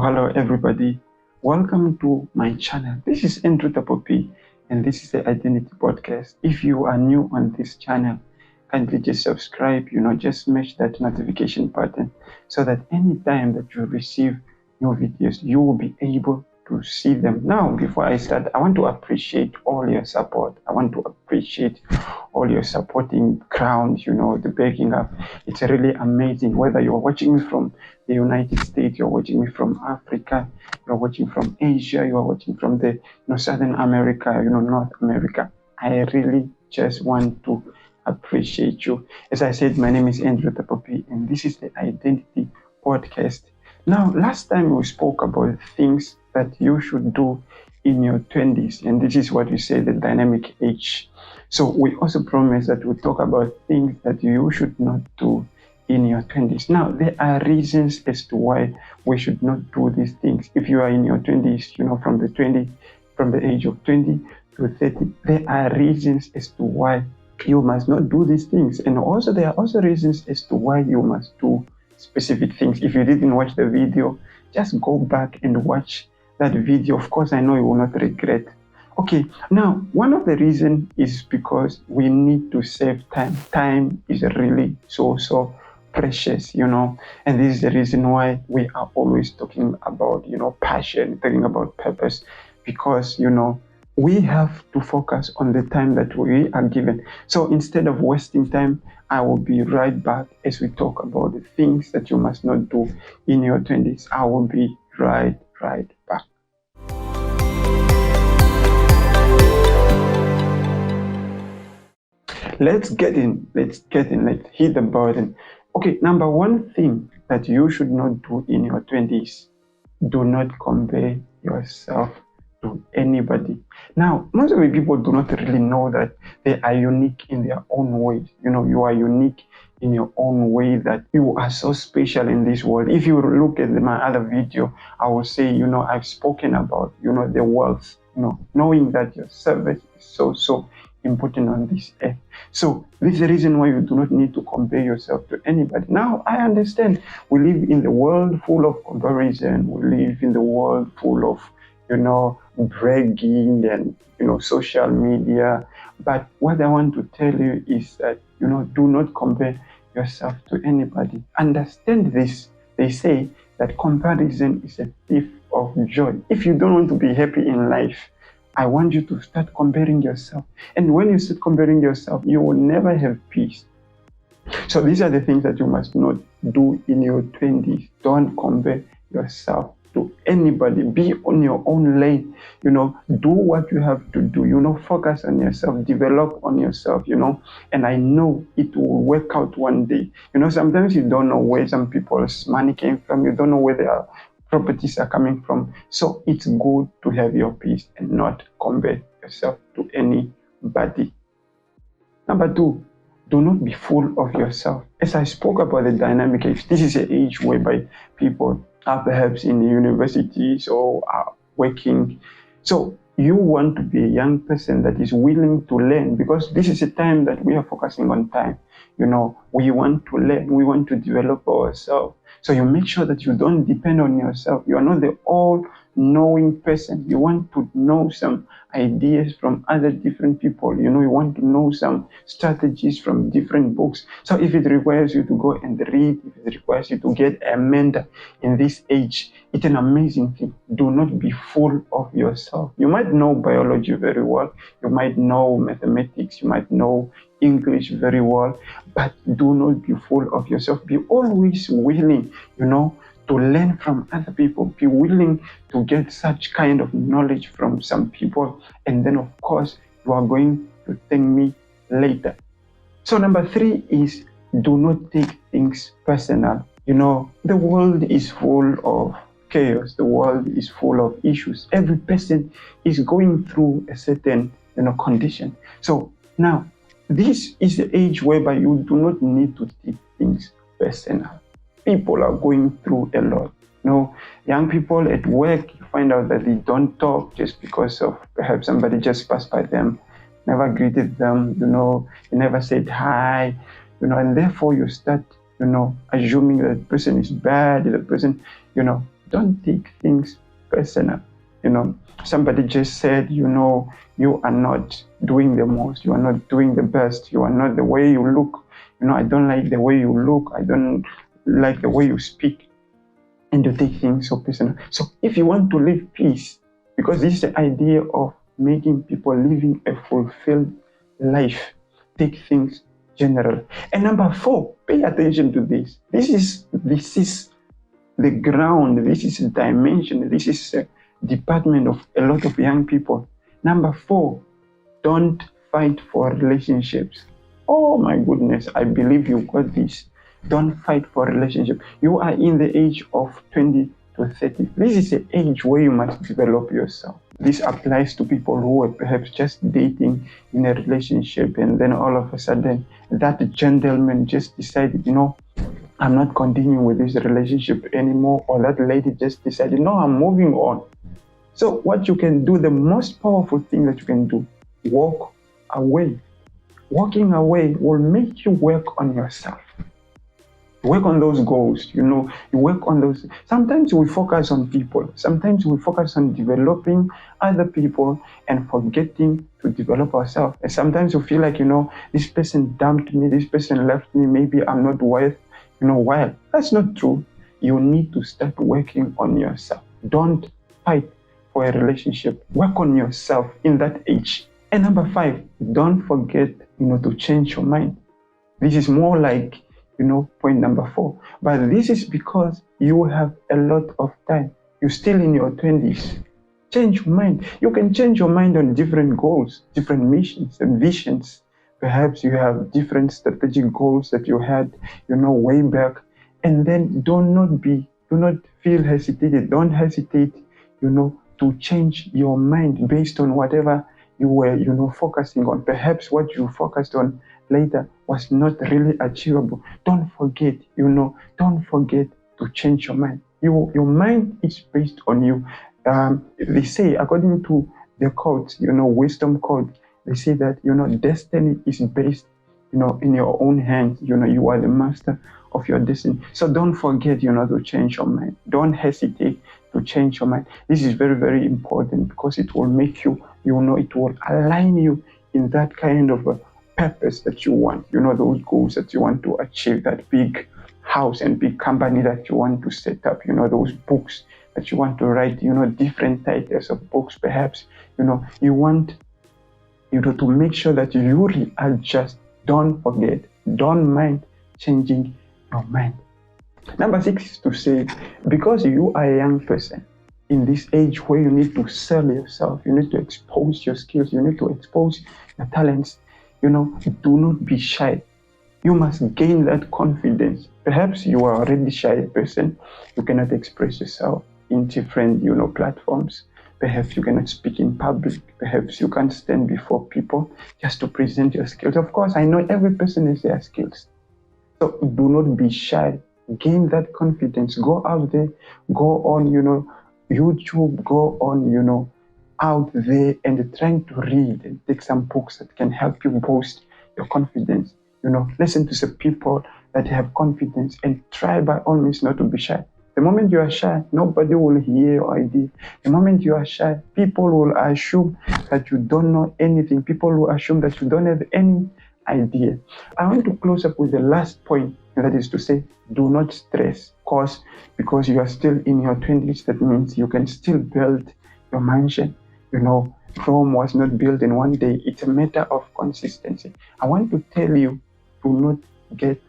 Hello everybody. Welcome to my channel. This is Andrew Tapopi and this is the Identity Podcast. If you are new on this channel, kindly just subscribe, just smash that notification button so that anytime that you receive new videos, you will be able to see them. Now, before I start, I want to appreciate all your support. I want to appreciate all your supporting ground, the backing up. It's really amazing whether you're watching me from the United States, you're watching me from Africa, you're watching from Asia, you're watching from the Southern America, North America. I really just want to appreciate you. As I said, my name is Andrew Tapopi and this is the Identity Podcast. Now, last time we spoke about things that you should do in your 20s, and this is what we say, the dynamic age. So we also promised that we'll talk about things that you should not do in your 20s. Now, there are reasons as to why we should not do these things. If you are in your 20s, from the age of 20 to 30, there are reasons as to why you must not do these things. And also there are also reasons as to why you must do specific things. If you didn't watch the video, just go back and watch that video. Of course, I know you will not regret. Okay, now one of the reasons is because we need to save time. Time is really so precious, and this is the reason why we are always talking about, passion, talking about purpose, because, we have to focus on the time that we are given. So instead of wasting time, I will be right back as we talk about the things that you must not do in your 20s. I will be right back. Let's get in, let's hit the button. Okay, number one thing that you should not do in your 20s, do not compare yourself to anybody. Now, most of the people do not really know that they are unique in their own way. You are unique in your own way, that you are so special in this world. If you look at my other video, I will say, I've spoken about, the wealth, knowing that your service is so important on this earth. So this is the reason why you do not need to compare yourself to anybody. Now, I understand we live in the world full of comparison. We live in the world full of, bragging and, social media. But what I want to tell you is that, do not compare yourself to anybody. Understand this. They say that comparison is a thief of joy. If you don't want to be happy in life, I want you to start comparing yourself. And when you start comparing yourself, you will never have peace. So these are the things that you must not do in your 20s. Don't compare yourself to anybody. Be on your own lane. Do what you have to do. Focus on yourself, develop on yourself, and I know it will work out one day. Sometimes you don't know where some people's money came from. You don't know where their properties are coming from. So it's good to have your peace and not compare yourself to anybody. Number two, do not be full of yourself. As I spoke about the dynamic age, this is an age whereby people are perhaps in the universities or are working. So you want to be a young person that is willing to learn, because this is a time that we are focusing on time. We want to learn, we want to develop ourselves. So you make sure that you don't depend on yourself. You are not the all-knowing person. You want to know some ideas from other different people. You want to know some strategies from different books. So if it requires you to go and read, if it requires you to get a mentor in this age, it's an amazing thing. Do not be full of yourself. You might know biology very well. You might know mathematics. You might know English very well, but do not be full of yourself. Be always willing, to learn from other people. Be willing to get such kind of knowledge from some people. And then, of course, you are going to thank me later. So number three is, do not take things personal. The world is full of chaos. The world is full of issues. Every person is going through a certain, condition. So now, this is the age whereby you do not need to take things personal. People are going through a lot. Young people at work, you find out that they don't talk just because of perhaps somebody just passed by them, never greeted them, you never said hi, and therefore you start, assuming that the person is bad, the person, Don't take things personal. Somebody just said, you are not doing the most, you are not doing the best, you are not the way you look. I don't like the way you look, I don't like the way you speak, and to take things so personal. So if you want to live peace, because this is the idea of making people living a fulfilled life, take things general. And number 4, pay attention to this. This is the ground, this is a dimension, this is a department of a lot of young people. Number 4, don't fight for relationships. Oh my goodness, I believe you got this. Don't fight for relationship. You are in the age of 20 to 30. This is the age where you must develop yourself. This applies to people who are perhaps just dating in a relationship, and then all of a sudden that gentleman just decided, I'm not continuing with this relationship anymore, or that lady just decided, no, I'm moving on. So what you can do, the most powerful thing that you can do, walk away. Walking away will make you work on yourself. Work on those goals, you work on those. Sometimes we focus on people. Sometimes we focus on developing other people and forgetting to develop ourselves. And sometimes we feel like, this person dumped me, this person left me, maybe I'm not worth, while. That's not true. You need to start working on yourself. Don't fight for a relationship. Work on yourself in that age. And number 5, don't forget, to change your mind. This is more like, point number 4. But this is because you have a lot of time. You're still in your 20s. Change your mind. You can change your mind on different goals, different missions and visions. Perhaps you have different strategic goals that you had, way back. And then do not feel hesitated. Don't hesitate, to change your mind based on whatever you were, focusing on. Perhaps what you focused on later was not really achievable. Don't forget, don't forget to change your mind. Your mind is based on you. They say, according to the code, wisdom code, they say that, destiny is based, in your own hands. You are the master of your destiny. So don't forget, to change your mind. Don't hesitate to change your mind. This is very, very important, because it will make you, it will align you in that kind of a purpose that you want, those goals that you want to achieve, that big house and big company that you want to set up, those books that you want to write, different titles of books, perhaps, you want, to make sure that you readjust. Don't forget, don't mind changing your mind. Number 6 is to say, because you are a young person in this age where you need to sell yourself, you need to expose your skills, you need to expose your talents, do not be shy. You must gain that confidence. Perhaps you are already a shy person. You cannot express yourself in different, platforms. Perhaps you cannot speak in public. Perhaps you can't stand before people just to present your skills. Of course, I know every person has their skills. So do not be shy. Gain that confidence. Go out there. Go on, YouTube. Go on, out there and trying to read and take some books that can help you boost your confidence. Listen to some people that have confidence and try by all means not to be shy. The moment you are shy, nobody will hear your idea. The moment you are shy, people will assume that you don't know anything. People will assume that you don't have any idea. I want to close up with the last point, and that is to say, do not stress. Because you are still in your 20s, that means you can still build your mansion. Rome was not built in one day. It's a matter of consistency. I want to tell you, do not get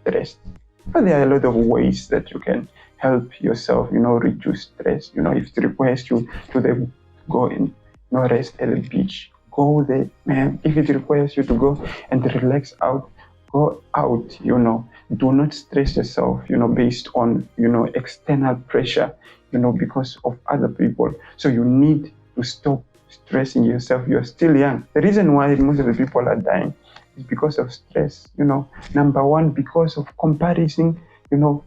stressed. But there are a lot of ways that you can help yourself, reduce stress. If it requires you to go and rest at the beach, go there, man. If it requires you to go and relax out, go out. Do not stress yourself, based on, external pressure, because of other people. So you need to stop stressing yourself. You're still young. The reason why most of the people are dying is because of stress. Number 1, because of comparison,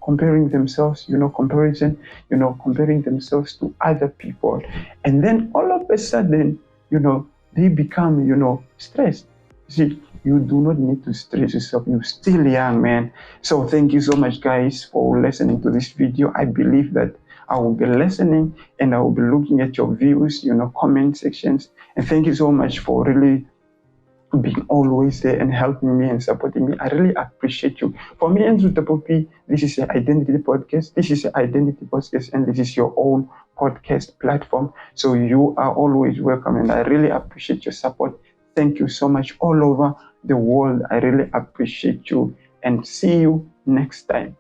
comparing themselves, comparing themselves to other people. And then all of a sudden, they become, stressed. See, you do not need to stress yourself. You're still young, man. So thank you so much, guys, for listening to this video. I believe that I will be listening and I will be looking at your views, comment sections. And thank you so much for really being always there and helping me and supporting me. I really appreciate you. For me and Double P, this is an identity podcast. This is an identity podcast, and this is your own podcast platform. So you are always welcome, and I really appreciate your support. Thank you so much all over the world. I really appreciate you, and see you next time.